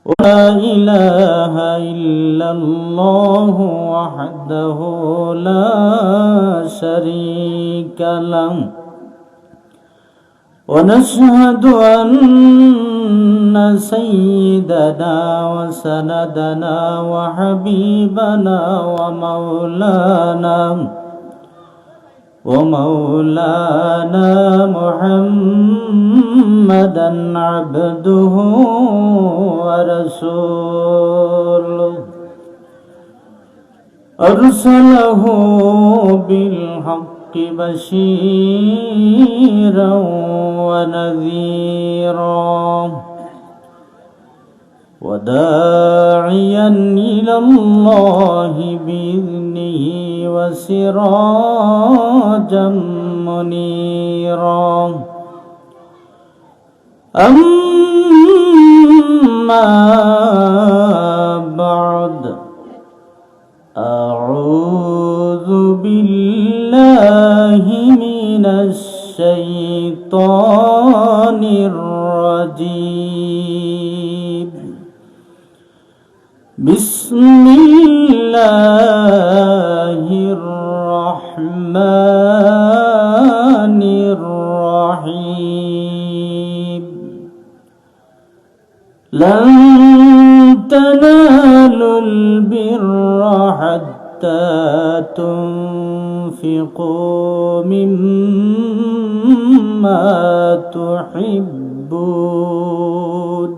لا إله إلا الله وحده لا شريك له ونشهد أن سيدنا وسندنا وحبيبنا ومولانا محمدا عبده ورسوله أرسله بالحق بشيرا ونذيرا وداعيا إلى الله بإذنه وسراجا منيرا أما بعد أعوذ بالله من الشيطان الرجيم بسم الله الرحمن الرحيم لن تنالوا البر حتى تنفقوا مما تحبون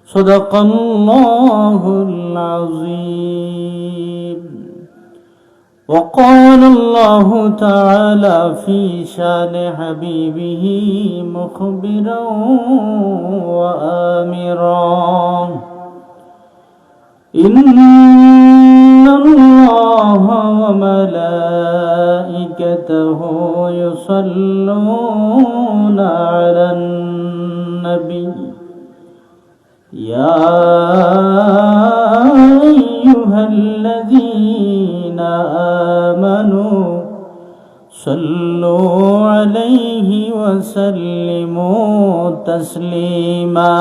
صدق الله العظيم وقال الله تعالى في شان حبيبه مخبرا وآمرا إن الله وملائكته يصلون على النبي يا أيها الذين آمنوا صلوا عليه وسلموا تسليما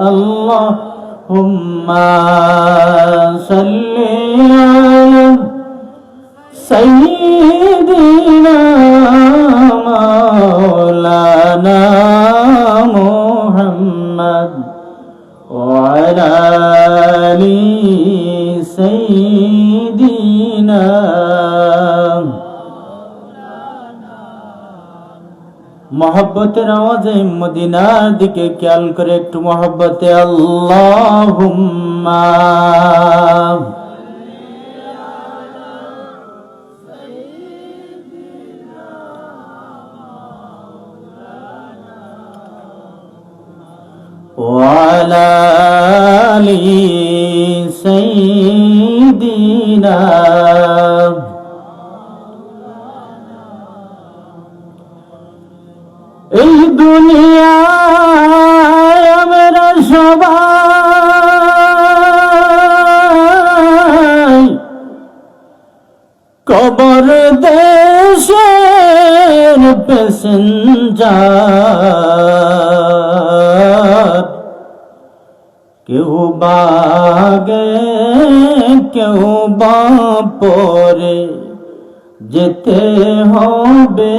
اللهم صل على سيدنا مولانا محمد وعلى آل سيدنا मोहब्बतेर आवाज़े मदीनार दिके ख्याल करे एकटू मोहब्बते अल्लाहुम्मा وعلى آل سيدنا এই দুনিয়ায় আমরা সবাই কবর দেশের প্যাসেঞ্জার কেউ বাগে কেউ বা পরে যেতে হবে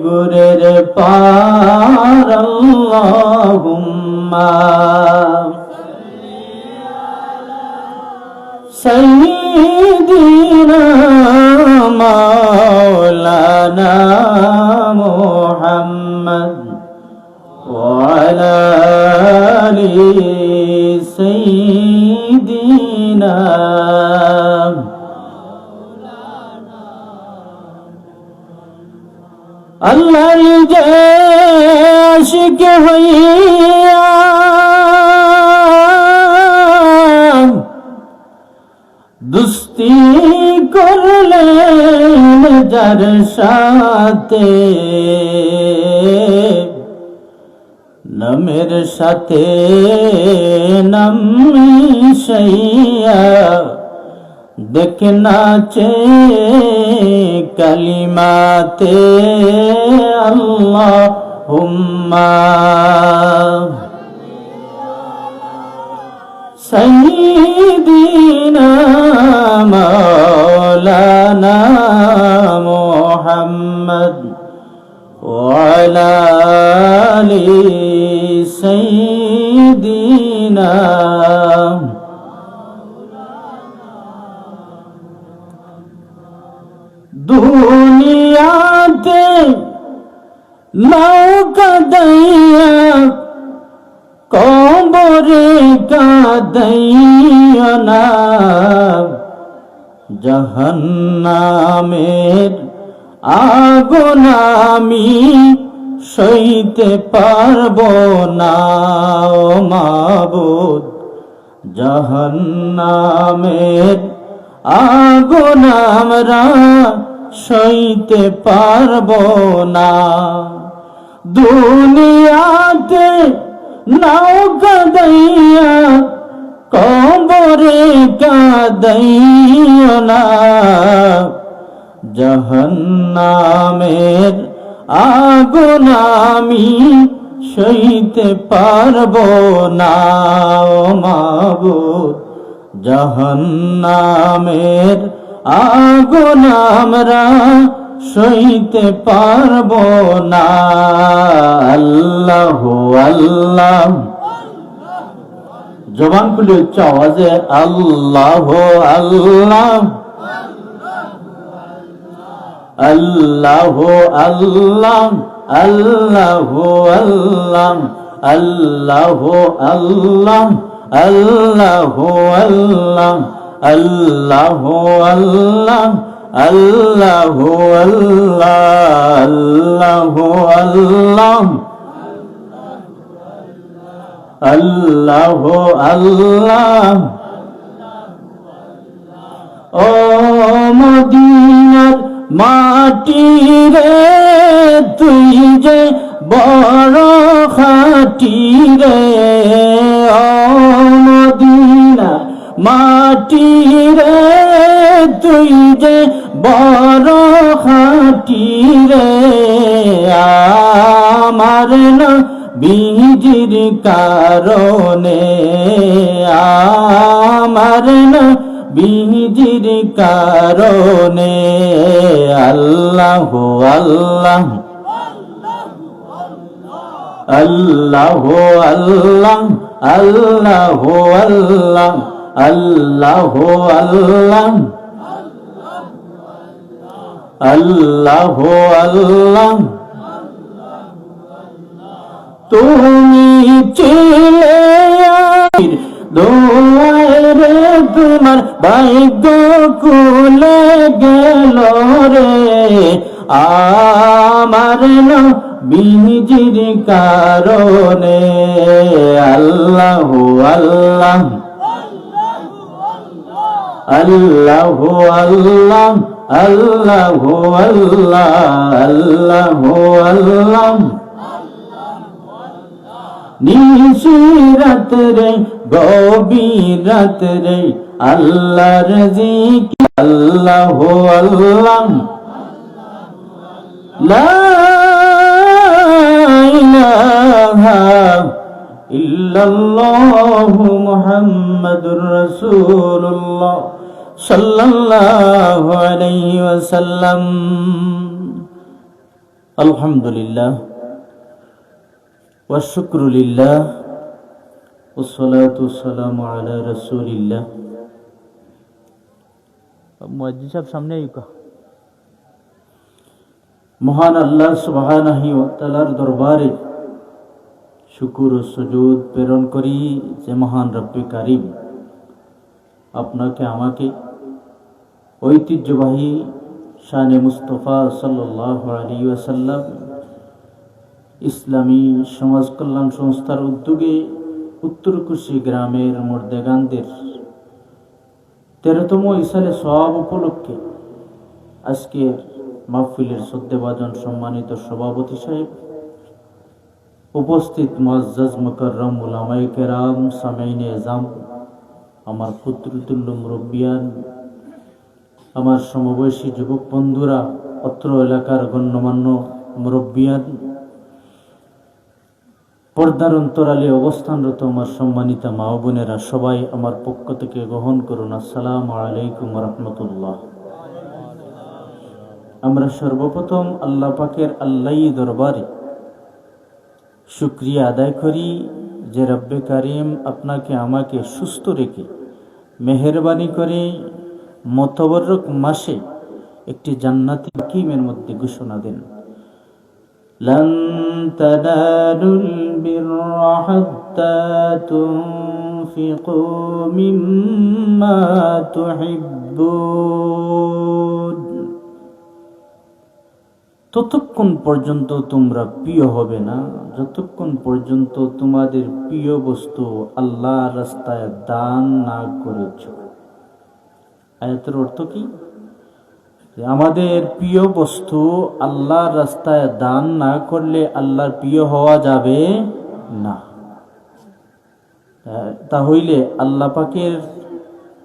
গুরের পার আল্লাহুম্মা সাইয়্যিদিনা মাওলানা মুহাম্মদ ওয়া আলা আলি সাইয়্যিদিনা আল্লাহর যে আশিক হইয়া দুস্তি করলেন যার সাথে নামের সাথে নাম মিশাইয়া देखना चे कलिमाते अल्लाहुम्मा سيدنا مولانا محمد وعلى آل سيدنا দুনিয়াতে নৌকা দাইয়া কবরে কাদাইয়া না জাহান্নামের আগুন আমি সইতে পারবো না ও মাবুদ জাহান্নামের আগুন আমরা সইতে পারবো না দুনিয়াতে নৌকা দাইয়া কবরে কাদাইয়া না জাহান্নামের আগুন আমি সইতে পারবো না ও মাবুদ জাহান্নামের আগুন আমরা সইতে পারবো না আল্লাহু আল্লাহ জবান খুলে উচ্চ আওয়াজে আল্লাহু আল্লাহ আল্লাহু আল্লাহ আল্লাহু আল্লাহ আল্লাহু আল্লাহ আল্লাহু আল্লাহ আল্লাহু আল্লাহ আল্লাহু আল্লাহ আল্লাহু আল্লাহ আল্লাহু আল্লাহ ও মদিনার মাটি রে তুই যে বড় খাঁটি রে ও মদিনার মাটি রে তুই যে বড় খাঁটি রে আমার না বীজির কারণে আমার না বীজির কারণে আল্লাহু আল্লাহ আল্লাহু আল্লাহ আল্লাহু আল্লাহ আল্লাহু আল্লাহ আল্লাহু আল্লাহ তুমি ছিলে দোয়ারে তোমার ভাগ্য খুলে গেল রে আমার নবীজির কারণে আল্লাহু আল্লাহ আল্লাহু আল্লাহ আল্লাহু আল্লাহ আল্লাহু আল্লাহ নিশিরাত রে গভীরাত রে আল্লাহর জিকির আল্লাহু আল্লাহ লা ইলাহা ইল্লাল্লাহু মুহাম্মাদুর রাসূলুল্লাহ সাল্লাল্লাহু আলাইহি ওয়াসাল্লাম আলহামদুলিল্লাহ والشكر لله والصلاة والسلام على رسول الله মুয়াজ্জিন সাহেব সামনে আইকা মহান আল্লাহ সুবহানাহু ওয়া তাআলার দরবারে শুকর ও সুজুদ প্রেরণ করি যে মহান রব্বে কারীম আপনাকে আমাকে ঐতিহ্যবাহী শানে মুস্তাফা সাল্লাল্লাহু আলাইহি ওয়াসাল্লাম ইসলামী সমাজ কল্যাণ সংস্থার উদ্যোগে উত্তরকুশি গ্রামের মর্দেগানদের 13তম ইসালে সওয়াব উপলক্ষে আজকের মাহফিলের শ্রদ্ধেভাজন সম্মানিত সভাপতি সাহেব, উপস্থিত মুআজ্জাজ মুকাররম উলামায়ে কেরাম, সামিঈনে এজাম, আমার পুত্রতুল্য মুরব্বিয়ান, আমার সমবয়সী যুবক বন্ধুরা, অত্র এলাকার গণ্যমান্য মুরব্বিয়ান, পর্দার অন্তরালে অবস্থানরত আমার সম্মানিত মা ও বোনেরা, সবাই আমার পক্ষ থেকে গ্রহণ করুন আসসালামু আলাইকুম রাহমাতুল্লাহ। আমরা সর্বপ্রথম আল্লাহ পাকের আল্লাহই দরবারে শুকরিয়া আদায় করি যে রব্বে কারিম আপনাকে আমাকে সুস্থ রেখে মেহেরবানি করে মোতাবরক মাসে একটি জান্নাতি হাকিমের মধ্যে ঘোষণা দেন, لن تنالوا البر حتى تنفقوا مما تحبون। ততক্ষণ পর্যন্ত তোমরা প্রিয় হবে না যতক্ষণ পর্যন্ত তোমাদের প্রিয় বস্তু আল্লাহর রাস্তায় দান না করেছ। আয়াতের অর্থ কি? আমাদের প্রিয় বস্তু আল্লাহর রাস্তায় দান না করলে আল্লাহর প্রিয় হওয়া যাবে না। তাহলে আল্লাহ পাকের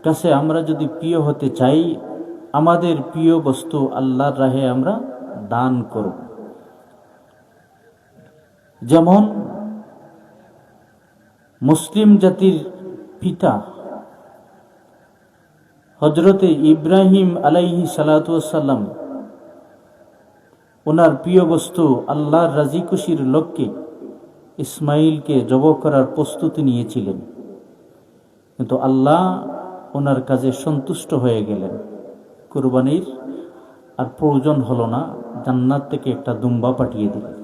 কাছে আমরা যদি প্রিয় হতে চাই, আমাদের প্রিয় বস্তু আল্লাহর রাহে আমরা দান করব। যেমন মুসলিম জাতির পিতা হযরতে ইব্রাহিম আলাইহিস সালাতু ওয়াস সালাম ওনার প্রিয় বস্তু আল্লাহর রাজি খুশির লক্ষ্যে ইসমাইলকে জবাই করার প্রস্তুতি নিয়েছিলেন, কিন্তু আল্লাহ ওনার কাজে সন্তুষ্ট হয়ে গেলেন। কুরবানির আর প্রয়োজন হলো না, জান্নাত থেকে একটা দুম্বা পাঠিয়ে দিলেন।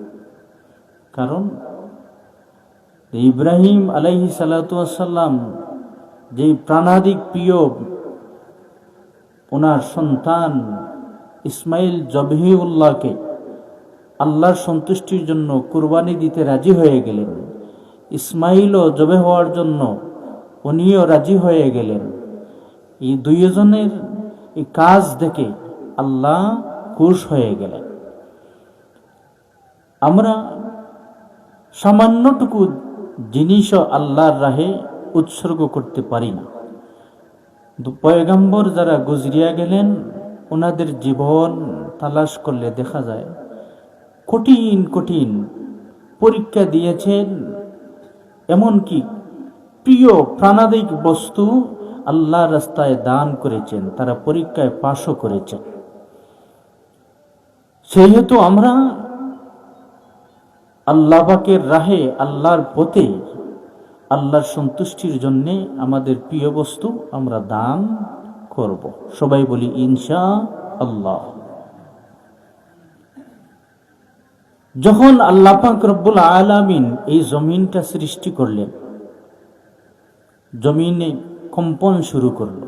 কারণ ইব্রাহিম আলাইহিস সালাতু ওয়াস সালাম যেই প্রাণাধিক প্রিয় ওনার সন্তান ইসমাইল জবহিউল্লাহকে আল্লাহর সন্তুষ্টির জন্য কুরবানি দিতে রাজি হয়ে গেলেন। ইসমাইলও জবে হওয়ার জন্য উনিও রাজি হয়ে গেলেন। এই দুইজনের এই কাজ দেখে আল্লাহ খুশ হয়ে গেলেন। আমরা সামান্যটুকু জিনিসও আল্লাহর রাহে উৎসর্গ করতে পারি না। পয়গম্বর যারা গুজরিয়া গেলেন, ওনাদের জীবন তালাশ করলে দেখা যায় কঠিন কঠিন পরীক্ষা দিয়েছেন, এমনকি প্রিয় প্রাণাধিক বস্তু আল্লাহর রাস্তায় দান করেছেন, তারা পরীক্ষায় পাশও করেছেন। সেহেতু আমরা আল্লাহ পাকের রাহে আল্লাহর পথে আল্লাহর সন্তুষ্টির জন্য আমাদের প্রিয় বস্তু আমরা দান করব। সবাই বলি ইনশাআল্লাহ। যখন আল্লাহ পাক রব্বুল আলামিন এই জমিনটা সৃষ্টি করলেন, জমিনে কম্পন শুরু করলো।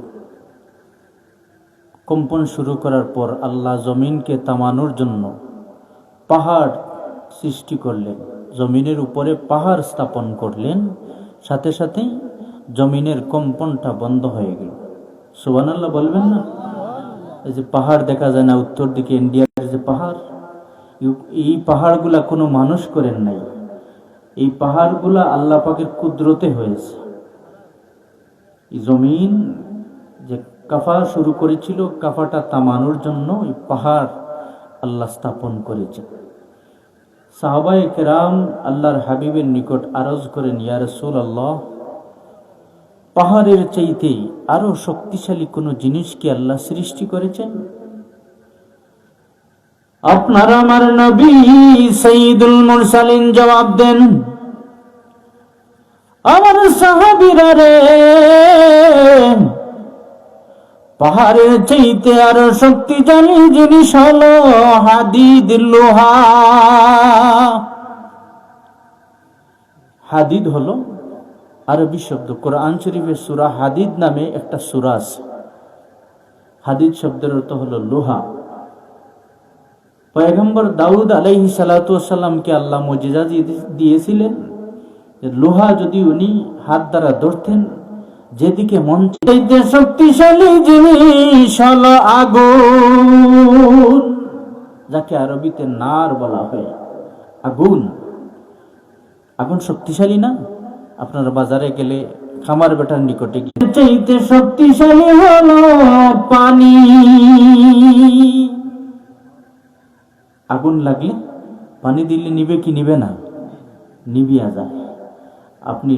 কম্পন শুরু করার পর আল্লাহ জমিনকে থামানোর জন্য পাহাড় সৃষ্টি করলেন, জমিনের উপরে পাহাড় স্থাপন করলেন। সাথে সাথে জমিনের কম্পনটা বন্ধ হয়ে গেল। সুবহানাল্লাহ বলবেন না? এই যে পাহাড় দেখা যায় না উত্তর দিকে ইন্ডিয়ার যে পাহাড়, এই পাহাড়গুলা কোনো মানুষ করেন নাই, এই পাহাড়গুলা আল্লাহ পাকের কুদরতে হয়েছে। এই জমিন যে কাফা শুরু করেছিল, কাফাটা থামানোর জন্য এই পাহাড় আল্লাহ স্থাপন করেছে। সাহাবায়ে কেরাম আল্লাহর হাবিবের নিকট আরজ করেন, ইয়া রাসূলুল্লাহ, পাহাড়ের চাইতে আরো শক্তিশালী কোন জিনিস কি আল্লাহ সৃষ্টি করেছেন? আপনার আমার নবী সাইয়্যিদুল মুরসালিন জবাব দেন, আমার সাহাবীরা রে, পাহাড়ের চাইতে আরো শক্তিশালী জিনিস হলো হাদিদ, লোহা। হাদিদ হলো আরবি শব্দ। কোরআন শরীফের সূরা হাদিদ নামে একটা সূরা আছে। হাদিদ শব্দের অর্থ হলো লোহা। পয়গম্বর দাউদ আলাইহিস সালাতু ওয়াস সালামকে আল্লাহ মুজিজা দিয়েছিলেন, লোহা যদি উনি হাত দ্বারা ধরতেন, যেদিকে মন চাইতে শক্তিশালী জিনিস হলো আগুন, যাকে আরবিতে নার বলা হয়। আগুন, আগুন শক্তিশালী না? আপনারা বাজারে গেলে খামার বেটার নিকটে গিয়ে চাইতে শক্তিশালী হলো পানি। আগুন লাগলে পানি দিলে নিবে কি নিবে না? নিভিয়া যায়। আপনি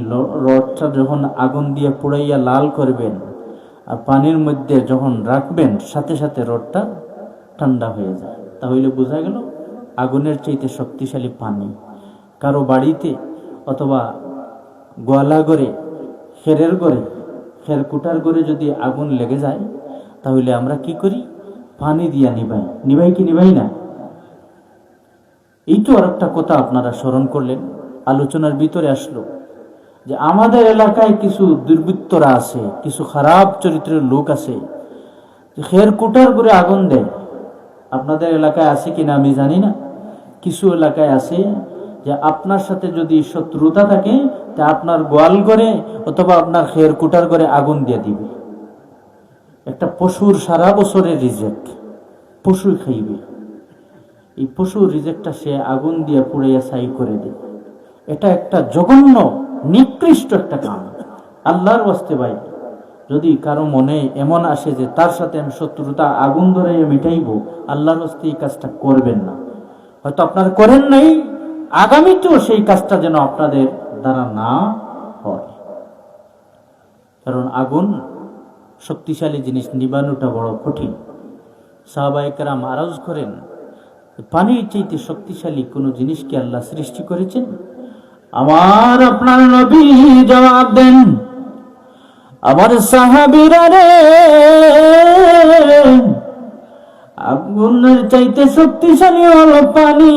রডটা যখন আগুন দিয়ে পুড়াইয়া লাল করবেন আর পানির মধ্যে যখন রাখবেন, সাথে সাথে রডটা ঠান্ডা হয়ে যায়। তাহলে বোঝা গেল আগুনের চাইতে শক্তিশালী পানি। কারো বাড়িতে অথবা গোয়ালা ঘরে, খেরের ঘরে, খের কুটার ঘরে যদি আগুন লেগে যায়, তাহলে আমরা কি করি? পানি দিয়া নিভাই। নিভাই কি নিভাই না? এই তো আর একটা কথা আপনারা স্মরণ করলেন, আলোচনার ভিতরে আসলো যে আমাদের এলাকায় কিছু দুর্বৃত্তরা আছে, কিছু খারাপ চরিত্রের লোক আছে, খের কুটার করে আগুন দেয়। আপনাদের এলাকায় আছে কিনা আমি জানি না, কিছু এলাকায় আছে যে আপনার সাথে যদি শত্রুতা থাকে তা আপনার গোয়াল ঘরে অথবা আপনার খের কুটার করে আগুন দিয়ে দিবে। একটা পশুর সারা বছরের রিজেক্ট, পশু খাইবে, এই পশুর রিজেক্টটা সে আগুন দিয়ে পুড়াইয়া ছাই করে দেবে। এটা একটা জঘন্য নিকৃষ্ট একটা কাম। আল্লাহর ওয়াস্তে ভাই, যদি কারো মনে এমন আসে যে তার সাথে আমি শত্রুতা আগুন ধরে মিটাইব, আল্লাহর ওয়াস্তে এই কাজটা করবেন না। হয়তো আপনারা করেন নাই, আগামীতেও সেই কাজটা যেন আপনাদের দ্বারা না হয়। কারণ আগুন শক্তিশালী জিনিস, নিবানোটা বড় কঠিন। সাহাবায়ে কেরাম আরজ করেন, পানির চাইতে শক্তিশালী কোন জিনিস কি আল্লাহ সৃষ্টি করেছেন? আমার আপনার নবী জবাব দেন, আমার সাহাবীরা রে, আগুনের চাইতে শক্তিশালী হলো পানি,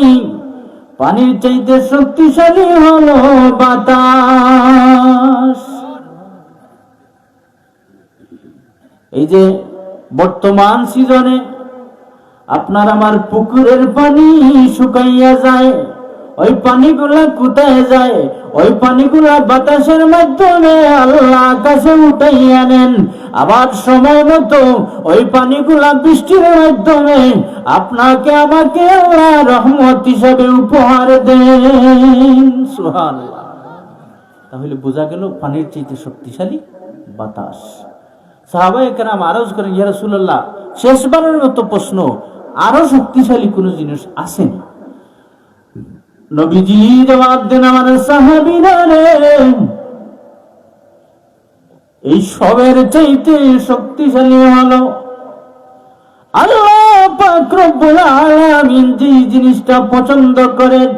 পানির চাইতে শক্তিশালী হলো বাতাস। এই যে বর্তমান সিজনে আপনার আমার পুকুরের পানি শুকাইয়া যায়, ওই পানিগুলা কোথায় যায়? ওই পানিগুলা বাতাসের মাধ্যমে আল্লাহ আকাশে উঠাইয়া নেন। আবার সময় মতো ওই পানিগুলা বৃষ্টির মাধ্যমে আপনাকে আমাকে আল্লাহ রহমত হিসাবে উপহার দেন। সুবহানাল্লাহ। তাহলে বোঝা গেল পানির চাইতে শক্তিশালী বাতাস। সাহাবায়ে কেরাম আরজ করেন, ইয়া রাসূলুল্লাহ, শেষবারের মতো প্রশ্ন, আরো শক্তিশালী কোন জিনিস আসেনি? নবীজি জবাব দেন, আমার সাহাবীরা রে, এই সবের চাইতে শক্তিশালী হলো আল্লাহ পাক রব্বুল আলামিন যে জিনিসটা পছন্দ করেন,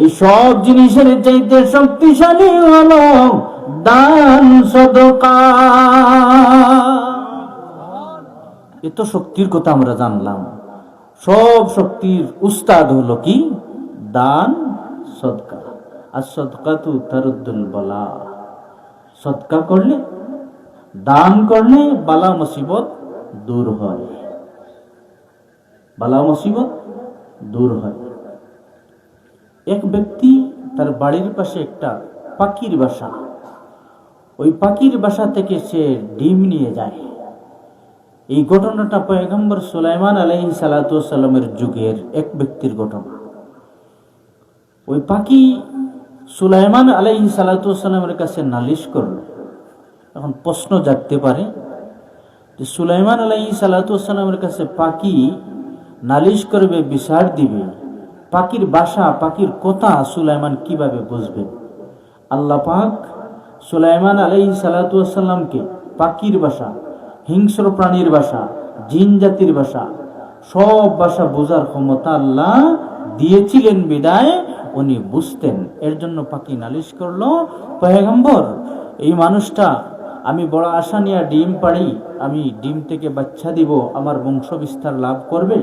এই সব জিনিসের চাইতে শক্তিশালী হলো দান সদকা। এত শক্তির কথা আমরা জানলাম। সব শক্তির উস্তাদ হলো কি? দান সদকা। আর সদকাতু তারুদ্দুল বালা, সদকা করলে, দান করলে বালা মুসিবত দূর হয়, বালা মুসিবত দূর হয়। এক ব্যক্তি তার বাড়ির পাশে একটা পাখির বাসা, ওই পাখির বাসা থেকে সে ডিম নিয়ে যায়। এই ঘটনাটা পয়গম্বর সুলাইমান আলাইহিস সালাতু ওয়াস সালামের যুগের এক ব্যক্তির ঘটনা। ওই পাখি সুলাইমান আলাইহিস সালাতু ওয়াস সালামের কাছে নালিশ করল। এখন প্রশ্ন জাগতে পারে যে সুলাইমান আলাইহিস সালাতু ওয়াস সালামের কাছে পাখি নালিশ করবে, বিচার দিবে, পাখির বাসা, পাখির কথা সুলাইমান কিভাবে বুঝবে? আল্লাহ পাক সুলাইমান আলাইহিস সালাতু ওয়াস সালামকে পাখির বাসা, হিংস্র প্রাণীর বাসা, জিন জাতির বাসা, সব বাসা বোঝার ক্ষমতা আল্লাহ দিয়েছিলেন বিদায় উনি বুঝতেন। এর জন্য পাখি নালিশ করলো, পয়গম্বর, এই মানুষটা, আমি বড় আশা নিয়ে ডিম পাড়ি, আমি ডিম থেকে বাচ্চা দিব, আমার বংশ বিস্তার লাভ করবে,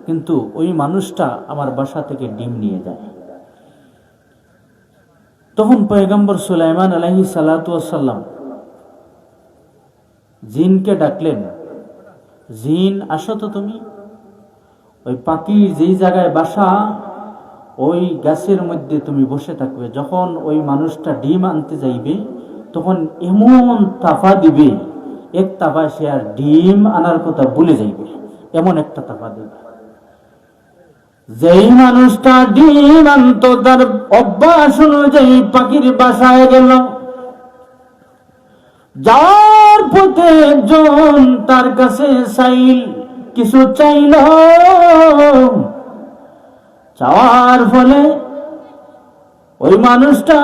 কিন্তু ওই মানুষটা আমার বাসা থেকে ডিম নিয়ে যায়। তখন পয়গম্বর সুলাইমান আলাইহিস সালাতু ওয়াস সালাম জিনকে ডাকলেন, জিন আসো তো, তুমি ওই পাখির যেই জায়গায় বাসা ওই গাছের মধ্যে তুমি বসে থাকবে, যখন ওই মানুষটা ডিম আনতে যাইবে তখন এমন তাফা দিবে, এক তাফায় সে আর ডিম আনার কথা ভুলে যাইবে, এমন একটা তাফা দিবে। যেই মানুষটা ডিম আনতো তার অভ্যাস অনুযায়ী পাখির বাসায় গেল, যাওয়ার পথে একজন তার কাছে কিছু চাইল, চাওয়ার ফলে ওই মানুষটা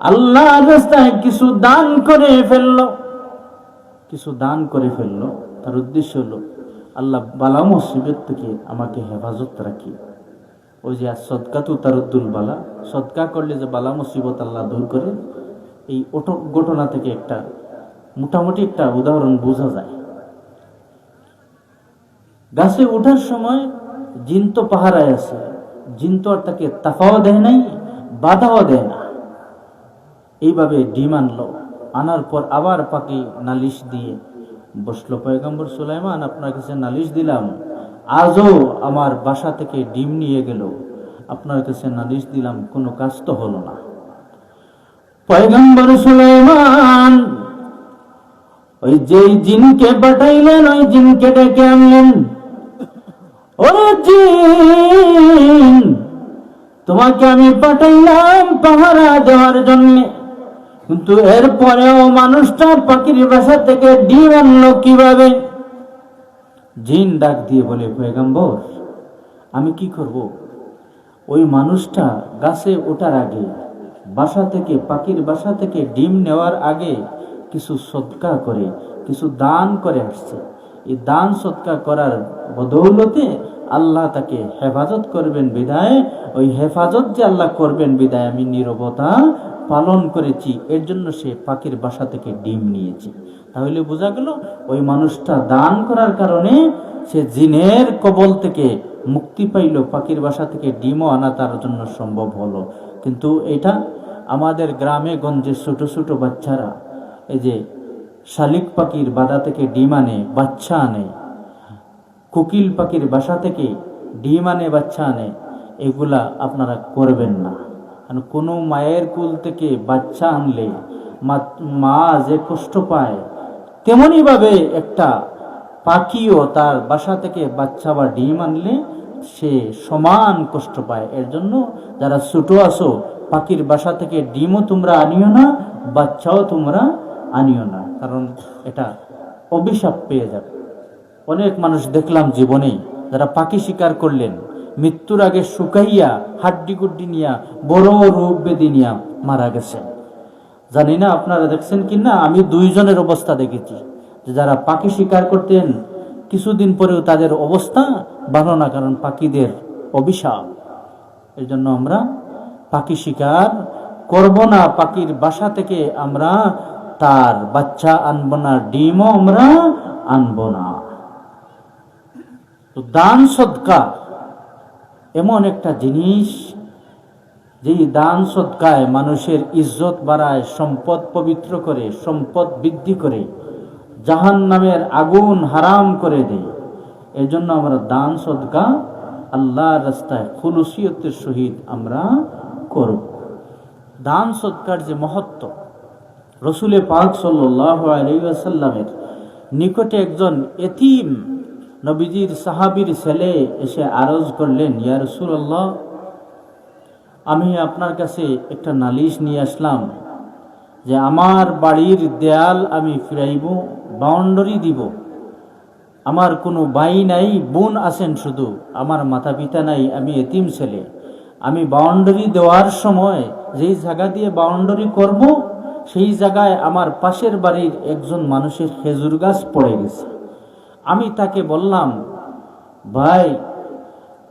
আল্লাহর রাস্তায় কিছু দান করে ফেললো, তার উদ্দেশ্য হলো আল্লাহ বালা মুসিবত থেকে আমাকে হেফাজত রাখি। ওই যে সদকা তু তারুদ্দুল বালা, সদকা করলে যে বালা মুসিবত আল্লাহ দূর করে, এই ঘটনা থেকে একটা মোটামুটি একটা উদাহরণ বোঝা যায়। গাছে ওঠার সময় জিন তো পাহারায় আছে, জিন তো আর তাকে তাফাও দেয় নাই, বাধাও দেয় না। এইভাবে ডিম আনলো, আনার পর আবার পাখি নালিশ দিয়ে বসলো, পয়গম্বর সুলাইমান আপনার কাছে নালিশ দিলাম, আজও আমার বাসা থেকে ডিম নিয়ে গেল, আপনার কাছে নালিশ দিলাম, কোনো কাজ তো হলো না। পয়গম্বর সুলাইমান ওই যে জিনকে পাঠাইলেন, ওই জিনকে ডেকে আনলেন, ও জিন, তোমাকে আমি পাঠাইলাম পাহারা দেওয়ার জন্য, কিন্তু এরপরেও মানুষটা পাখির বাসা থেকে ডিম আনলো কিভাবে? জিন ডাক দিয়ে বলে, পয়গম্বর আমি কি করব? ওই মানুষটা গাছে ওঠার আগে, বাসা থেকে, পাখির বাসা থেকে ডিম নেওয়ার আগে কিছু সদকা করে, কিছু দান করে আসছে। এই দান সদকা করার বদৌলতে আল্লাহ তাকে হেফাজত করবেন বিদায়, ওই হেফাজত যে আল্লাহ করবেন বিদায় আমি নীরবতা পালন করেছি, এর জন্য সে পাখির বাসা থেকে ডিম নিয়েছে। তাহলে বোঝা গেল ওই মানুষটা দান করার কারণে সে জিনের কবল থেকে মুক্তি পাইল, পাখির বাসা থেকে ডিমও আনা তার জন্য সম্ভব হলো। কিন্তু এটা আমাদের গ্রামে গঞ্জে ছোট ছোট বাচ্চারা এই যে শালিক পাখির বাসা থেকে ডিম আনে, বাচ্চা আনে, কোকিল পাখির বাসা থেকে ডিম আনে, বাচ্চা আনে, এগুলা আপনারা করবেন না। কারণ কোনো মায়ের কুল থেকে বাচ্চা আনলে মা যে কষ্ট পায়, তেমনি ভাবে একটা পাখিও তার বাসা থেকে বাচ্চা বা ডিম আনলে সে সমান কষ্ট পায়। এর জন্য যারা ছোট আছো, পাখির বাসা থেকে ডিমও তোমরা আনিও না, বাচ্চাও তোমরা আনিও না, কারণ এটা অভিশাপ পেয়ে যাবে। অনেক মানুষ দেখলাম জীবনে যারা পাখি শিকার করলেন, মৃত্যুর আগে শুকাইয়া হাড্ডি গুড্ডি নিয়া বড় রোগ বেদি নিয়া মারা গেছেন। জানি না আপনারা দেখছেন কিনা, আমি দুইজনের অবস্থা দেখেছি যে যারা পাখি শিকার করতেন কিছুদিন পরেও তাদের অবস্থা ভালো না, কারণ পাখিদের অভিশাপ। এর জন্য আমরা পাখি শিকার করব না, পাখির বাসা থেকে আমরা তার বাচ্চা আনবো না, ডিমও আমরা আনবো না। তো দান সদকা এমন একটা জিনিস, যেই দান সদকায় মানুষের ইজ্জত বাড়ায়, সম্পদ পবিত্র করে, সম্পদ বৃদ্ধি করে, জাহান্নামের আগুন হারাম করে দেয়। এই জন্য আমরা দান সদকা আল্লাহর রাস্তায় খুলুসিয়তের সহিত আমরা করব। দান সদকার যে মহত্ব, রসুলে পাক সাল্লাল্লাহু আলাইহি ওয়াসাল্লামের নিকটে একজন এতিম নবীজির সাহাবীর ছেলে এসে আরজ করলেন, ইয়া রাসূলুল্লাহ, আমি আপনার কাছে একটা নালিশ নিয়ে আসলাম যে আমার বাড়ির দেয়াল আমি ফিরাইব, বাউন্ডারি দিব, আমার কোনো ভাই নাই, বোন আছেন শুধু, আমার মাতা পিতা নাই, আমি এতিম ছেলে। আমি বাউন্ডারি দেওয়ার সময় যেই জায়গা দিয়ে বাউন্ডারি করব, সেই জায়গায় আমার পাশের বাড়ির একজন মানুষের খেজুর গাছ পড়ে গেছে। আমি তাকে বললাম, ভাই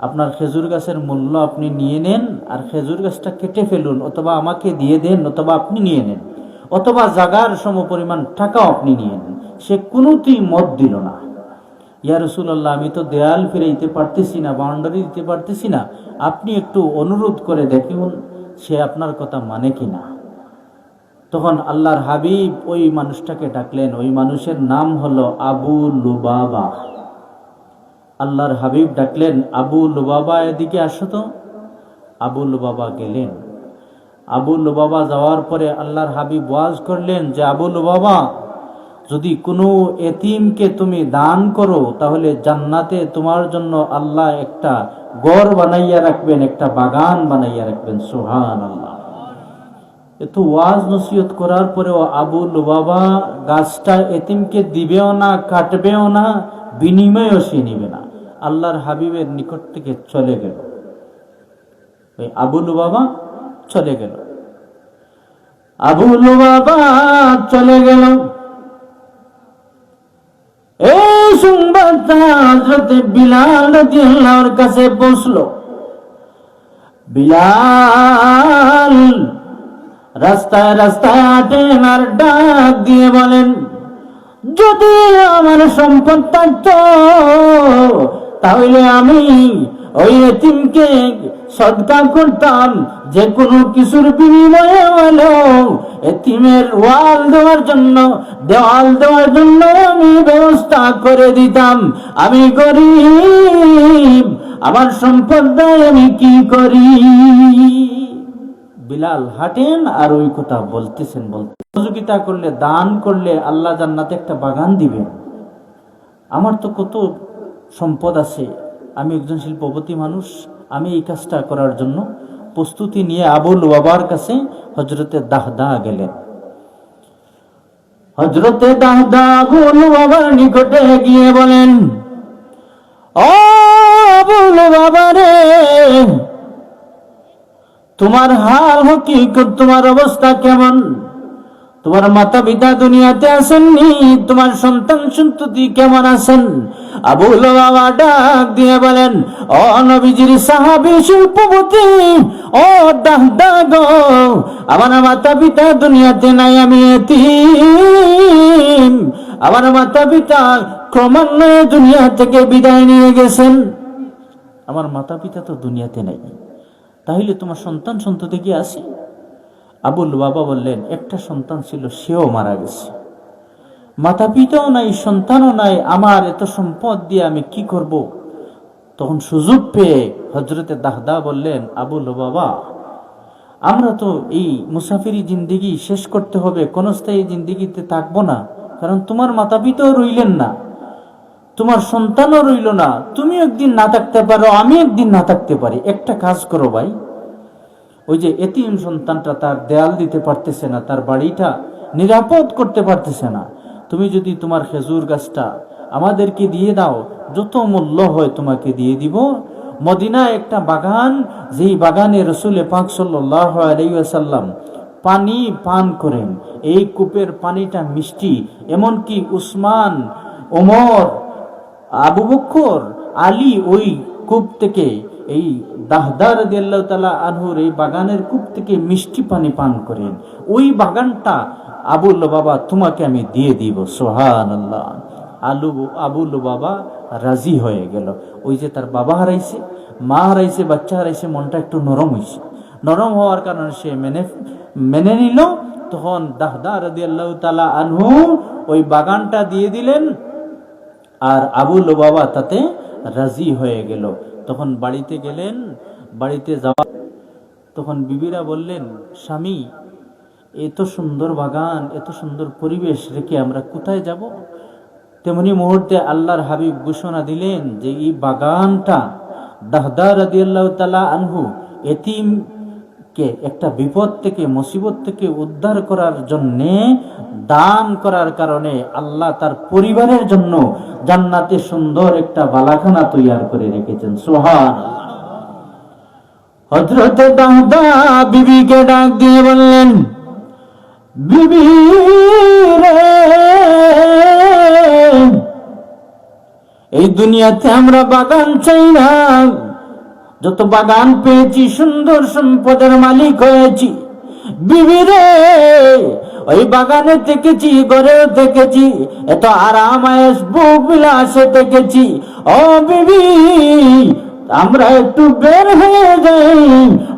আপনার খেজুর গাছের মূল্য আপনি নিয়ে নেন, আর খেজুর গাছটা কেটে ফেলুন, অথবা আমাকে দিয়ে দেন, অথবা আপনি নিয়ে নেন, অথবা জাগার সমপরিমাণ টাকাও আপনি নিয়ে নেন। সে কোনোতেই মত দিল না। ইয়া রাসূলুল্লাহ, আমি তো দেয়াল ফিরাইতে পারতেছি না, বাউন্ডারি দিতে পারতেছি না, আপনি একটু অনুরোধ করে দেখুন সে আপনার কথা মানে কিনা। তখন আল্লাহর হাবিব ওই মানুষটাকে ডাকলেন। ওই মানুষের নাম হলো আবু লুবাবা। আল্লাহর হাবিব ডাকলেন, আবু লুবাবা এদিকে আসো তো। আবু লুবাবা গেলেন। আবু লুবাবা যাওয়ার পরে আল্লাহর হাবিব ওয়াজ করলেন যে, আবু লুবাবা, যদি কোনো এতিমকে তুমি দান করো তাহলে জান্নাতে তোমার জন্য আল্লাহ একটা ঘর বানাইয়া রাখবেন, একটা বাগান বানাইয়া রাখবেন। সুবহানাল্লাহ। এত ওয়াজ নসিহত করার পরেও আবু লুবাবা গাছটা এতিমকে দিবেও না, কাটবেও না, বিনিময়ও সে নিবে না, আল্লাহর হাবিবের নিকট থেকে চলে গেল। ওই আবু লুবাবা চলে গেল। আবু লুবাবা চলে গেল। এই সংবাদটা হযরত বিলাল রাদিয়াল্লাহুর কাছে পৌঁছলো। বিলাল রাস্তায় রাস্তায় হাঁটেন আর ডাক দিয়ে বলেন, যদি আমার সম্পদ থাকতো তাহলে আমি ওই এতিমকে সদকা করতাম, যে কোনো কিছুর বিনিময়ে হলো এতিমের দেওয়াল দেওয়ার জন্য আমি ব্যবস্থা করে দিতাম। আমি গরিব, আমার সম্পদ নাই, আমি কি করি? বিলাল হাঁটেন আর ওই কথা বলতেছেন। সহযোগিতা করলে, দান করলে আল্লাহ জান্নাতে একটা বাগান দিবেন। আমার তো কত সম্পদ আছে, আমি একজন শিল্পপতি মানুষ, আমি এই কাজটা করার জন্য প্রস্তুতি নিয়ে আবু লুবাবার কাছে হযরতে দাহদা গেলেন। হযরতে দাহদা আবু লুবাবার নিকটে গিয়ে বলেন, ও আবু লুবাবা রে, তোমার হাল হকিকত, তোমার অবস্থা কেমন? তোমার মাতা পিতা দুনিয়াতে আসেননি, তোমার সন্তান সন্ততি কেমন আছেন? আবু লুবাবা ডাক দিয়ে বলেন, ও নবীজির সাহাবী শিল্পপতি, ও দাহদা গো, আমার মাতা পিতা দুনিয়াতে নাই, আমি এতিম। আমার মাতা পিতা ক্রমান্বয়ে দুনিয়া থেকে বিদায় নিয়ে গেছেন। আমার মাতা পিতা তো দুনিয়াতে নাই, তাহলে তোমার সন্তান সন্ততি কি আছে? আবু লুবাবা বললেন, একটা সন্তান ছিল, সেও মারা গেছে। মাতা পিতাও নাই, সন্তানও নাই, আমার এত সম্পদ দিয়ে আমি কি করব? তখন সুযোগ পেয়ে হযরতে দাহদা বললেন, আবু লুবাবা, আমরা তো এই মুসাফিরি জিন্দেগি শেষ করতে হবে, ক্ষণস্থায়ী জিন্দেগিতে থাকবো না, কারণ তোমার মাতা পিতাও রইলেন না, তোমার সন্তানও রইল না, তুমি একদিন না থাকতে পারো, আমি একদিন না থাকতে পারি। একটা কাজ করো ভাই, ওই যে এতিম সন্তানটা তার দেয়াল দিতে পারতেছে না, তার বাড়িটা নিরাপদ করতে পারতেছে না, তুমি যদি তোমার খেজুর গাছটা আমাদেরকে দিয়ে দাও, যত মূল্য হয় তোমাকে দিয়ে দিব। মদিনায় একটা বাগান, যেই বাগানে রাসূল পাক সাল্লাল্লাহু আলাইহি ওয়াসাল্লাম পানি পান করেন, এই কূপের পানিটা মিষ্টি, এমনকি উসমান, ওমর, আবু বকর, আলী ওই কূপ থেকে, এই দাহদা রাদিয়াল্লাহু তাআলা আনহুর এই বাগানের কূপ থেকে মিষ্টি পানি পান করেন। ওই বাগানটা আবু লুবাবা তোমাকে আমি দিয়ে দিব। সুবহানাল্লাহ। আবু লুবাবা রাজি হয়ে গেল। ওই যে তার বাবা হারাইছে, মা হারাইছে, বাচ্চা হারাইছে, মনটা একটু নরম হয়েছে। নরম হওয়ার কারণে সে মেনে নিল। তখন দাহদা রাদিয়াল্লাহু তাআলা আনহু ওই বাগানটা দিয়ে দিলেন, আর আবু লুবাবা তাতে রাজি হয়ে গেল। তখন বাড়িতে গেলেন, বাড়িতে যাওয়া, তখন বিবিরা বললেন, স্বামী, এত সুন্দর বাগান, এত সুন্দর পরিবেশ রেখে আমরা কোথায় যাব? তেমনি মুহূর্তে আল্লাহর হাবিব ঘোষণা দিলেন যে এই বাগানটা দাহদা রাদিয়াল্লাহু তাআলা আনহু এতিমকে একটা বিপদ থেকে, মুসিবত থেকে উদ্ধার করার জন্যে দান করার কারণে আল্লাহ তার পরিবারের জন্য জান্নাতে সুন্দর একটা বালাখানা তৈয়ার করে রেখেছেন। সুবহানাল্লাহ। হযরত দাহদা বিবিকে ডাক দিয়ে বললেন, বিবি রে, এই দুনিয়াতে আমরা বাগান চাই না, যত বাগান পেয়েছি সুন্দর সম্পদের মালিক হয়েছি। বিবি রে, ওই বাগানে থেকেছি, ঘরেও থেকেছি, এত আরাম আয়েশ ভোগ বিলাসে থেকেছি। ও বিবি, আমরা একটু বের হয়ে যাই,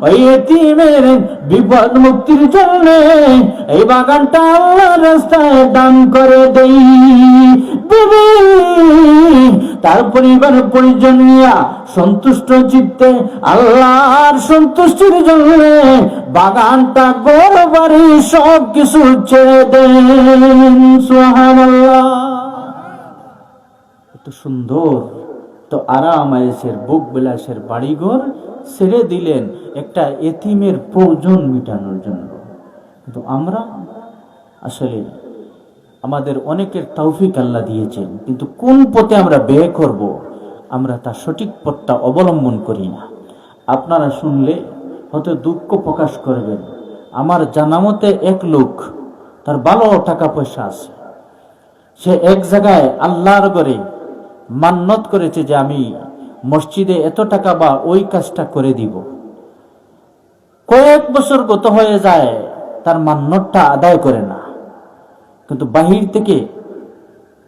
ওই এতিমের বিপদ মুক্তির জন্য এই বাগানটা আল্লাহর রাস্তায় দান করে দেই। বিবি তার পরিবার পরিজন নিয়ে সন্তুষ্ট চিত্তে আল্লাহর সন্তুষ্টির জন্য বাগানটা, ঘর বাড়ি সব কিছু ছেড়ে দেন। সুবহানাল্লাহ। এত সুন্দর, তো আরাম আয়েশের ভোগ বিলাসের বাড়িঘর ছেড়ে দিলেন একটা এতিমের প্রয়োজন মেটানোর জন্য। কিন্তু আমরা আসলে, আমাদের অনেকের তৌফিক আল্লাহ দিয়েছেন, কিন্তু কোন পথে আমরা ব্যয় করব, আমরা তার সঠিক পথটা অবলম্বন করি না। আপনারা শুনলে হয়তো দুঃখ প্রকাশ করবেন। আমার জানামতে এক লোক, তার ভালো টাকা পয়সা আছে, সে এক জায়গায় আল্লাহর ঘরে মান্নত করেছে যে আমি মসজিদে এত টাকা বা ওই কাজটা করে দিব। কয়েক বছর গত হয়ে যায়, তার মান্নতটা আদায় করে না। কিন্তু বাহির থেকে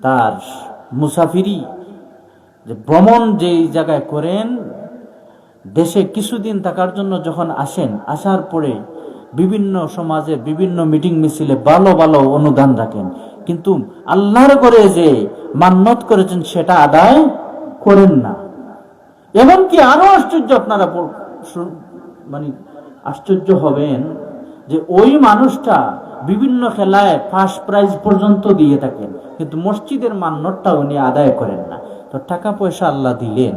তার মুসাফিরি যে ভ্রমণ যে জায়গায় করেন, দেশে কিছুদিন থাকার জন্য যখন আসেন, আসার পরে বিভিন্ন সমাজের বিভিন্ন মিটিং মিছিলে ভালো ভালো অনুদান রাখেন, কিন্তু আল্লাহর করে যে মান্নত করেছেন সেটা আদায় করেন না। এমনকি আরো আশ্চর্য, আপনারা মানে আশ্চর্য হবেন যে ওই মানুষটা বিভিন্ন খেলায় ফার্স্ট প্রাইজ পর্যন্ত দিয়ে থাকেন, কিন্তু মসজিদের মান্নতটা উনি আদায় করেন না। তো টাকা পয়সা আল্লাহ দিলেন,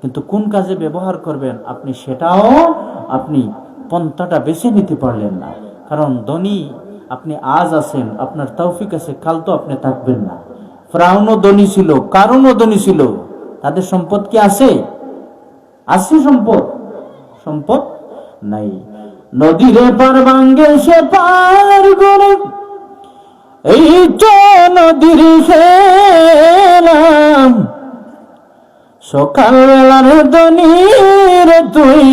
কিন্তু কোন কাজে ব্যবহার করবেন আপনি সেটাও আপনি পন্থাটা বেছে নিতে পারলেন না। কারণ ধনী আপনি আজ আছেন, আপনার তৌফিক আছে, কাল তো আপনি থাকবেন না। ফিরআউনও ধনী ছিল, কারুনও ধনী ছিল, তাদের সম্পদ কি আছে? আছে সম্পদ? সম্পদ নাই। নদীর পার ভাঙ্গে সে পার করে, এই তো নদীর খেলাম, সকালবেলার ধনীর তুই,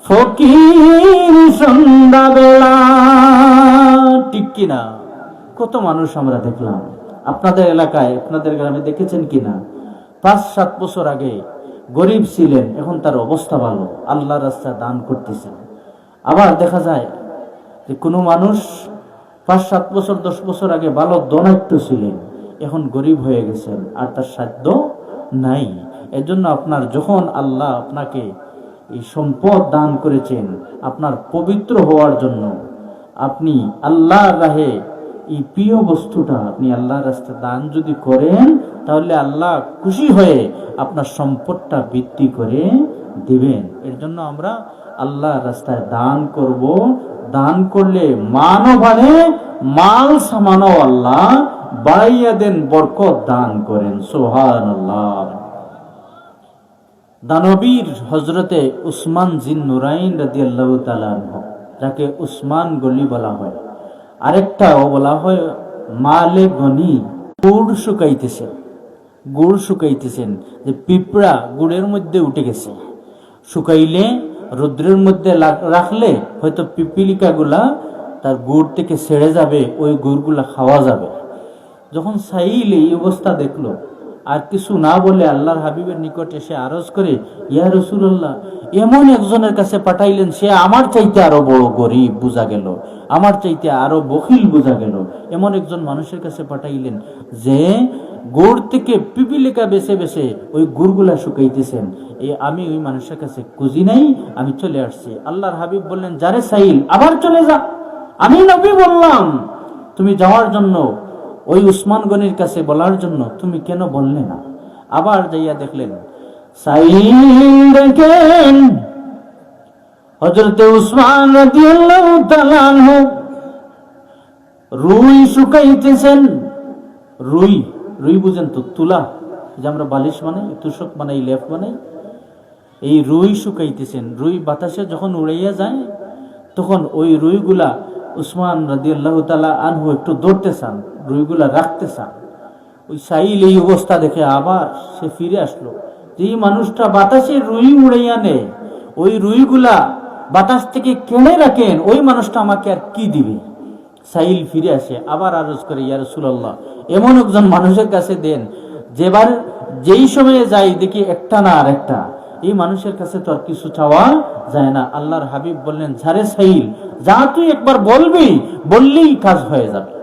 ফকির সন্ধ্যাবেলা। ঠিক কিনা? কত মানুষ আমরা দেখলাম আপনাদের এলাকায়, আপনাদের গ্রামে দেখেছেন কিনা? 5-7 বছর আগে গরিব ছিলেন, এখন তার অবস্থা ভালো, আল্লাহর রাস্তায় দান করতেছেন। আবার দেখা যায় যে কোনো মানুষ 5-7 বছর 10 বছর আগে ভালো ধনাঢ্য ছিলেন, এখন গরিব হয়ে গেছেন, আর তার সাধ্য নাই। এজন্য আপনার যখন আল্লাহ আপনাকে এই সম্পদ দান করেছেন, আপনার পবিত্র হওয়ার জন্য, আপনি আল্লাহর রাহে এই প্রিয় বস্তুটা আপনি আল্লাহর রাস্তায় দান যদি করেন, তাহলে আল্লাহ খুশি হয়ে আপনার সম্পদটা বৃদ্ধি করে দিবেন। এর জন্য আমরা আল্লাহর রাস্তায় দান করব। দান করলে মানও বাড়ে, মাল সামানও আল্লাহ বাড়াইয়া দেন, বরকত দান করেন। সুবহানাল্লাহ। দানবীর হজরতে উসমান জিন নুরাইন রাদিয়াল্লাহু তাআলা আনহু, যাকে উসমান গনি বলা হয়, আরেকটাও বলা হয় মালে গনি। গুড় শুকাইতেছেন, যে পিঁপড়া গুড়ের মধ্যে উঠে গেছে, শুকাইলে রৌদ্রের মধ্যে রাখলে হয়তো পিপিলিকা গুলা তার গুড় থেকে ছেড়ে যাবে, ওই গুড়গুলা খাওয়া যাবে। যখন সাইল এই অবস্থা দেখলো, আর কিছু না বলে আল্লাহর হাবিবের নিকটে সে আরজ করে, ইয়া রাসূলুল্লাহ, এমন একজনের কাছে পাঠাইলেন, সে আমার চাইতে আরো বড় গরিব বোঝা গেল, আমার চাইতে আরো বখিল বোঝা গেল। এমন একজন মানুষের কাছে পাঠাইলেন যে গুড় থেকে পিপিলিকা বেছে বেছে ওই গুড়গুলা শুকাইতেছেন। আমি ওই মানুষের কাছে খুঁজি নাই, আমি চলে আসছি। আল্লাহর হাবিব বললেন, যারে সাইল, আবার চলে যা, আমি নবী বললাম তুমি যাওয়ার জন্য, ওই উসমান গনির কাছে বলার জন্য, তুমি কেন বললে না? আবার যাইয়া দেখলেন, সাইল দেখেন হযরতে উসমান রাদিয়াল্লাহু তাআলা আনহু রুই শুকাইতেছেন। রুই বুঝেন তো? তুলা, যে আমরা বালিশ বানাই, তুষক বানাই, লেপ বানাই, এই রুই শুকাইতেছেন। রুই বাতাসে যখন উড়াইয়া যায়, তখন ওই রুইগুলা উসমান রাদিয়াল্লাহু তাআলা আনহু একটু ধরতে চান, রুইগুলা রাখতে চান। ওই সাইল এই অবস্থা দেখে আবার সে ফিরে আসলো, যে এই মানুষটা বাতাসে রুই উড়াইয়া নেয়, ওই রুইগুলা বাতাস থেকে কেড়ে রাখেন, ওই মানুষটা আমাকে আর কি দিবে? সাইল ফিরে আসে, আবার আরজ করে, ইয়া রাসূলুল্লাহ, এমন একজন মানুষের কাছে দেন, যেই সময়ে যাই দেখি একটা না আর একটা, এই মানুষের কাছে তো আর কিছু চাওয়া যায় না। আল্লাহর হাবিব বললেন, ঝারে সাইল, যা তুই একবার বললেই কাজ হয়ে যাবে।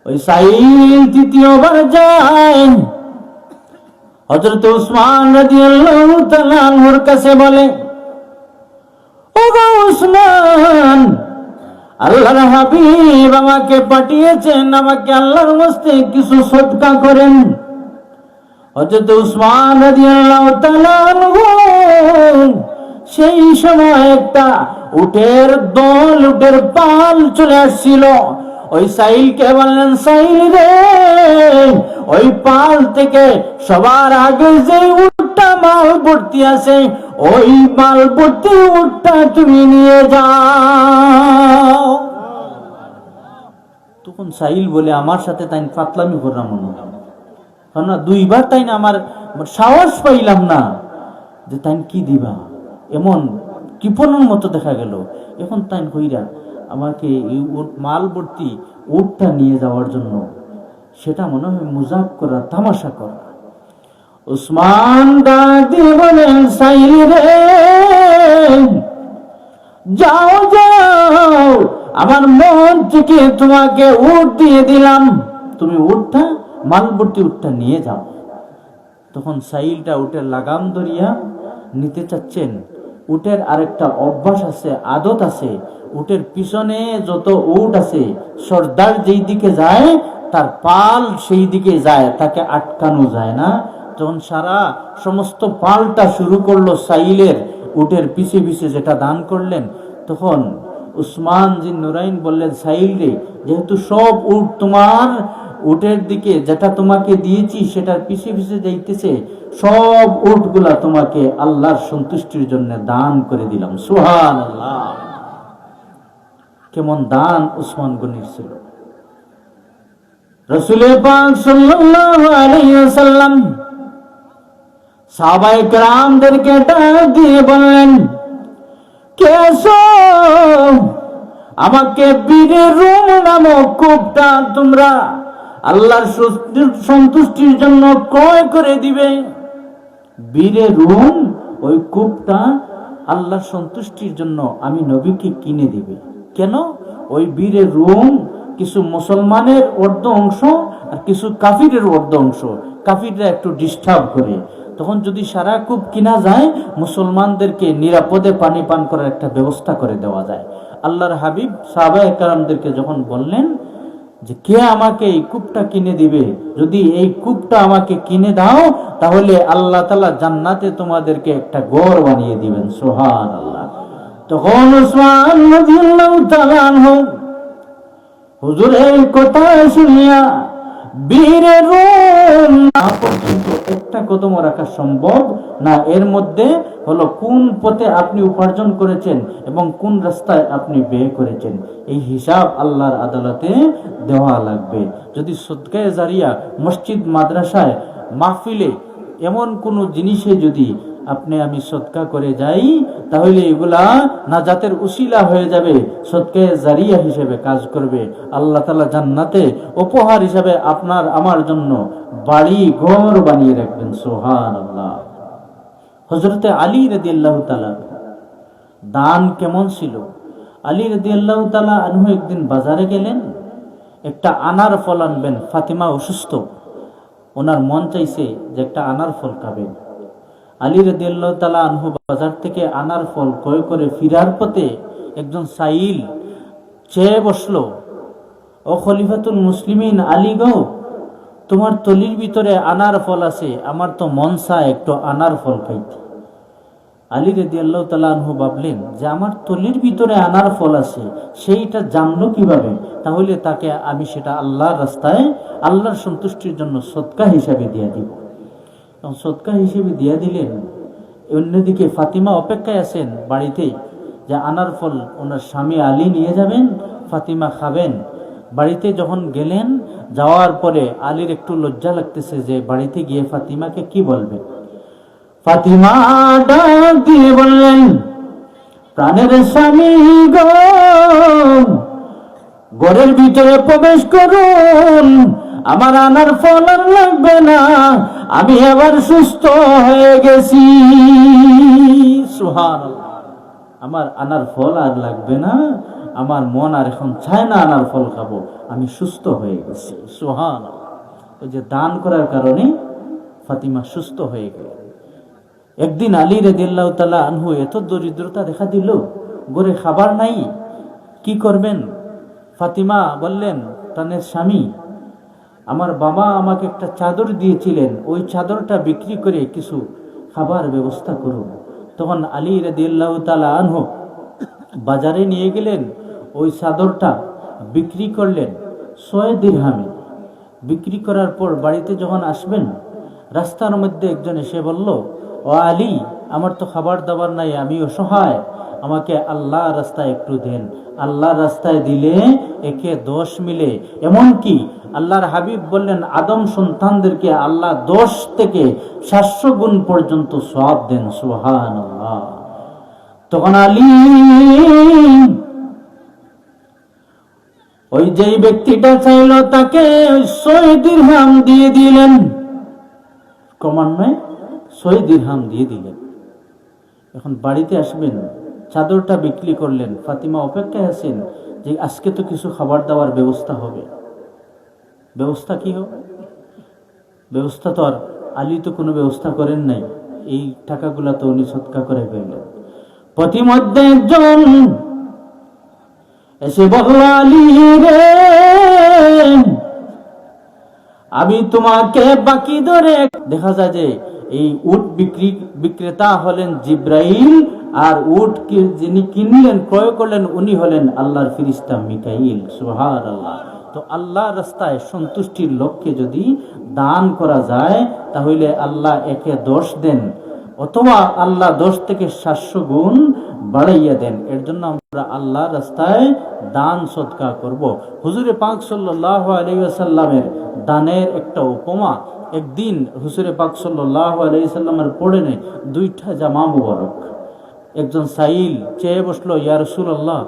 ওই সাইল দ্বিতীয়বার যায়, হযরত উসমান রাদিয়াল্লাহু তাআলা আনহুর কাছে বলে, ও গো উসমান, আল্লাহর হাবিব আমাকে পাঠিয়েছেন, আমাকে আল্লাহর ওয়াস্তে কিছু সদকা করেন। হযরত উসমান রাদিয়াল্লাহু তাআলা আনহু সেই সময় একটা উটের দল, উটের পাল চলে আসছিল। ওই সাইলকে বললেন, সাইল রে, ওই পাল থেকে সবার আগে যে উটটা মাল ভর্তি আছে, ওই মাল ভর্তি উটটা তুমি নিয়ে যাও। তখন সাইল বলে, আমার সাথে তাই ফাতলামি করলাম না, দুইবার তাই না আমার সাহস পাইলাম না যে তাই কি দিবা, এমন কৃপণের মতো দেখা গেল। এখন তাই কইরা আমাকে এই মাল ভর্তি উটটা নিয়ে যাওয়ার জন্য, সেটা মনে হয় মজাক করা, তামাশা করা। উসমান ডাক দিয়ে বলেন, সাইল রে যাও যাও, আমার মন থেকে তোমাকে উট দিয়ে দিলাম, তুমি উটটা মাল ভর্তি উটটা নিয়ে যাও। তখন সাইলটা উটের লাগাম ধরিয়া নিতে চাচ্ছেন। উটের আরেকটা অভ্যাস আছে, আদত আছে, উটের পিছনে যত উট আছে, সর্দার যেই দিকে যায় তার পাল সেই দিকে যায়, তাকে আটকানো যায় না। যখন সারা সমস্ত পালটা শুরু করলো সাইলের উটের পিছে পিছে যেটা দান করলেন, তখন উসমান জিন নুরাইন বললেন, সাইল রে, যেহেতু সব উট তোমার উটের দিকে যেটা তোমাকে দিয়েছি সেটার পিছে পিছে যাইতেছে, সব উটগুলা তোমাকে আল্লাহর সন্তুষ্টির জন্য দান করে দিলাম। সুবহানাল্লাহ। কেমন দান উসমান গনির ছিল। রাসূল পাক সাল্লাল্লাহু আলাইহি ওয়াসাল্লাম সাহাবায়ে কেরামদেরকে ডাক দিয়ে বললেন, কেসো আমাকে বীরের রুম নামক কূপটা তোমরা আল্লাহর সন্তুষ্টির জন্য ক্রয় করে দিবে। বীরের রুম, ওই কূপটা আল্লাহর সন্তুষ্টির জন্য আমি নবীকে কিনে দিবে। কেন? ওই বীরের রুম কিছু মুসলমানের অর্ধ অংশ আর কিছু কাফিরের অর্ধ অংশ, কাফিররা একটু ডিস্টার্ব করে। তখন যদি সারা কূপ কিনা যায়, মুসলমানদেরকে নিরাপদে পানি পান করার একটা ব্যবস্থা করে দেওয়া যায়। আল্লাহর হাবিব সাহাবায়ে কেরামদেরকে যখন বললেন যে কে আমাকে এই কূপটা কিনে দিবে, যদি এই কূপটা আমাকে কিনে দাও তাহলে আল্লাহ তাআলা জান্নাতে তোমাদেরকে একটা ঘর বানিয়ে দিবেন। সুবহানাল্লাহ। তখন উসমান রাদিয়াল্লাহু তাআলা আনহু হুজুরের কথা শুনিয়া বীরের রুম না পর্যন্ত একটা কদম রাখা সম্ভব না। এর মধ্যে হলো কোন পথে আপনি উপার্জন করেছেন এবং কোন রাস্তায় আপনি ব্যয় করেছেন, এই হিসাব আল্লাহর আদালতে দেওয়া লাগবে। যদি সদকায়ে জারিয়া মসজিদ, মাদ্রাসায়, মাহফিলে এমন কোনো জিনিসে যদি আপনি আমি সদকা করে যাই, তাহলে এগুলা নাজাতের উসিলা হয়ে যাবে, সদকায়ে জারিয়া হিসেবে কাজ করবে। আল্লাহ তাআলা জান্নাতে উপহার হিসেবে আপনার আমার জন্য বাড়ি ঘর বানিয়ে রাখবেন। সুবহানাল্লাহ। হযরতে আলী রাদিয়াল্লাহু তাআলা দান কেমন ছিল। আলী রাদিয়াল্লাহু তাআলা আনহু একদিন বাজারে গেলেন, একটা আনার ফল আনবেন। ফাতিমা অসুস্থ, ওনার মন চাইছে যে একটা আনার ফল খাবেন। আলী রাদিয়াল্লাহু তাআলা আনহু বাজার থেকে আনার ফল ক্রয় করে ফিরার পথে একজন সাইল চেয়ে বসলো, ও খলিফাতুল মুসলিমিন আলী গো, তোমার তলির ভিতরে আনার ফল আছে, আমার তো মন চায় একটু আনার ফল খাইতে। আলী রাদিয়াল্লাহু তাআলা আনহু ভাবলেন যে আমার তলির ভিতরে আনার ফল আছে, সেইটা জানলো কিভাবে? তাহলে তাকে আমি সেটা আল্লাহর রাস্তায় আল্লাহর সন্তুষ্টির জন্য সদকা হিসাবে দিয়ে দিব। সদকা হিসেবে দিয়ে দিলেন। অন্যদিকে ফাতিমা অপেক্ষায় আছেন বাড়িতে, যে আনার ফল ওনার স্বামী আলী নিয়ে যাবেন, ফাতিমা খাবেন। বাড়িতে যখন গেলেন, যাওয়ার পরে আলীর একটু লজ্জা লাগতেছে যে বাড়িতে গিয়ে ফাতিমাকে কি বলবেন। ফাতিমা ডাক দিয়ে বললেন, প্রাণের স্বামী গো, ঘরের ভিতরে প্রবেশ করুন, আমার আনার ফল আর লাগবে না, আমি আবার সুস্থ হয়ে গেছি। সুবহানাল্লাহ। আমার আনার ফল আর লাগবে না, আমার মন আর এখন চায় না আনার ফল খাবো, আমি সুস্থ হয়ে গেছি। সুবহানাল্লাহ। ওই যে দান করার কারণে ফাতিমা সুস্থ হয়ে গেল। একদিন আলী রাদিয়াল্লাহু তাআলা আনহু এত দরিদ্রতা দেখা দিল, ঘরে খাবার নাই, কি করবেন? ফাতিমা বললেন, প্রাণের স্বামী, আমার বাবা আমাকে একটা চাদর দিয়েছিলেন, ওই চাদরটা বিক্রি করে কিছু খাবার ব্যবস্থা করুন। তখন আলী রাদিয়াল্লাহু তাআলা আনহু বাজারে নিয়ে গেলেন, ওই চাদরটা বিক্রি করলেন 6 দিরহামে। বিক্রি করার পর বাড়িতে যখন আসবেন, রাস্তার মধ্যে একজন এসে বলল, ও ও আলী, আমার তো খাবার দাবার নাই, আমি অসহায়, আমাকে আল্লাহ রাস্তায় একটু দেন। আল্লাহ রাস্তায় দিলে একে 10 মিলে। এমন কি আল্লাহর হাবিব বললেন, আদম সন্তানদেরকে আল্লাহ 10 থেকে 700 গুণ পর্যন্ত সওয়াব দেন। সুবহানাল্লাহ। তখন আলী ওই যেই ব্যক্তিটা চাইল তাকে 100 দিরহাম দিয়ে দিলেন, ক্রমান্বয়ে 100 দিরহাম দিয়ে দিলেন। এখন বাড়িতে আসবেন, চাদরটা বিক্রি করলেন। ফাতিমা অপেক্ষায় আছেন যে আজকে তো কিছু খাবার দাবার ব্যবস্থা হবে। ব্যবস্থা কি হবে? ব্যবস্থা তো আর আলী তো কোনো ব্যবস্থা করেন নাই, এই টাকাগুলা তো উনি সৎকা করে ফেললেন। প্রতিমধ্যে একজন এসে বলল, আলী রে, আমি তোমাকে বাকি ধরে। দেখা যায় যে এই উট বিক্রেতা হলেন জিব্রাইল, আর উট যিনি কিনলেন, ক্রয় করলেন, উনি হলেন আল্লাহর ফেরেশতা মিকাইল। সুবহানাল্লাহ। তো আল্লাহ রাস্তায় সন্তুষ্টির লক্ষ্যে যদি দান করা যায়, তাহলে আল্লাহ একে 10 দেন, অথবা আল্লাহ 10 থেকে 700 গুণ বাড়াইয়া দেন। এর জন্য আমরা আল্লাহ রাস্তায় দান সদকা করব। হুজুরে পাক সাল্লাল্লাহু আলাইহি ওয়াসাল্লামের দানের একটা উপমা। একদিন হুজুরে পাক সাল্লাল্লাহু আলাইহি ওয়াসাল্লামের পরনে 2টা জামা মুবারক। একজন সাইল চেয়ে বসলো, ইয়া রাসূলুল্লাহ,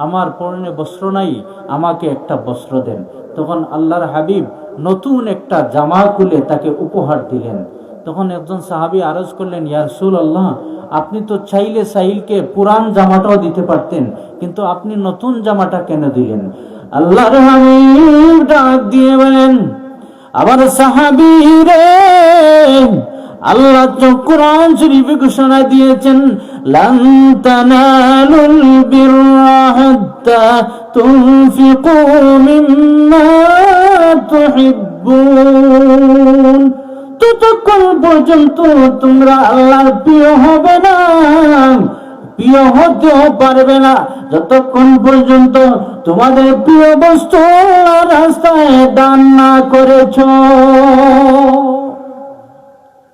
আমার পরনে বস্ত্র নাই, আমাকে একটা বস্ত্র দেন। তখন আল্লাহর হাবিব নতুন একটা জামা খুলে তাকে উপহার দিলেন। তখন একজন সাহাবী আরজ করলেন, ইয়া রাসূলুল্লাহ, আপনি তো চাইলে সাইলকে পুরান জামাটাও দিতে পারতেন, কিন্তু আপনি নতুন জামাটা কেন দিলেন? আল্লাহর হাবিব ডাক দিয়ে বলেন, আমার সাহাবী রে, আল্লাহ তো কোরআন শরীফে ঘোষণা দিয়েছেন, লান তানালুল বিররা হাত্তা তুনফিকু মিম্মা তুহিব্বুন। ততক্ষণ পর্যন্ত তোমরা আল্লাহর প্রিয় হবে না, প্রিয় হতেও পারবে না, যতক্ষণ পর্যন্ত তোমাদের প্রিয় বস্তু আল্লাহর রাস্তায় দান না করেছো।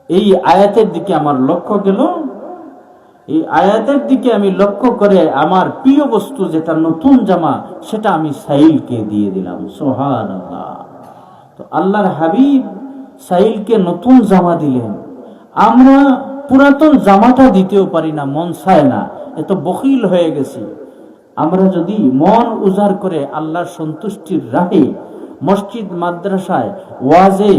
এই আয়াতের দিকে আমার লক্ষ্য গেল। এই আয়াতের দিকে আমি লক্ষ্য করে আমার প্রিয় বস্তু যেটা নতুন জামা, সেটা আমি সাইলকে দিয়ে দিলাম। সুবহানাল্লাহ। তো আল্লাহর হাবিব সাইলকে নতুন জামা দিলেন। আমরা পুরাতন জামাটা দিতেও পারি না, মন চায় না, এত বখিল হয়ে গেছি। আমরা যদি মন উজাড় করে আল্লাহর সন্তুষ্টির রাহে মসজিদ, মাদ্রাসায়, ওয়াজে,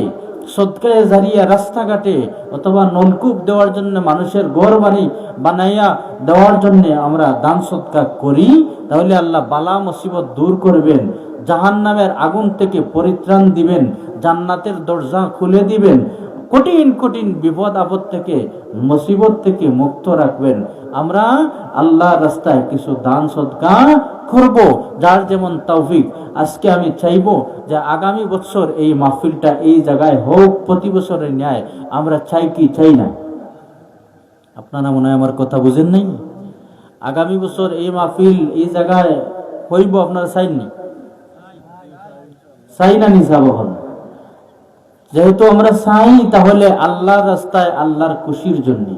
সদকায়ে জারিয়া, রাস্তাঘাটে, অথবা নলকূপ দেওয়ার জন্য, মানুষের ঘর বাড়ি বানাইয়া দেওয়ার জন্য আমরা দান সদকা করি, তাহলে আল্লাহ বালা মুসিবত দূর করবেন, জাহান্নামের আগুন থেকে পরিত্রাণ দিবেন, জান্নাতের দরজা খুলে দিবেন, কঠিন কঠিন বিপদ আপদ থেকে, মুসিবত থেকে মুক্ত রাখবেন। আমরা আল্লাহর রাস্তায় কিছু দান সদকা করব, যার যেমন তৌফিক। আজকে আমি চাইবো যে আগামী বছর এই মাহফিলটা এই জায়গায় হোক, প্রতি বছরের ন্যায়। আমরা চাই কি চাই না? আপনারা মনে হয় আমার কথা বুঝেন নাই। আগামী বছর এই মাহফিল এই জায়গায় হইব, আপনারা চাইননি? চাই না নিসাব হল। যেহেতু আমরা চাই, তাহলে আল্লাহর রাস্তায় আল্লাহর খুশির জন্য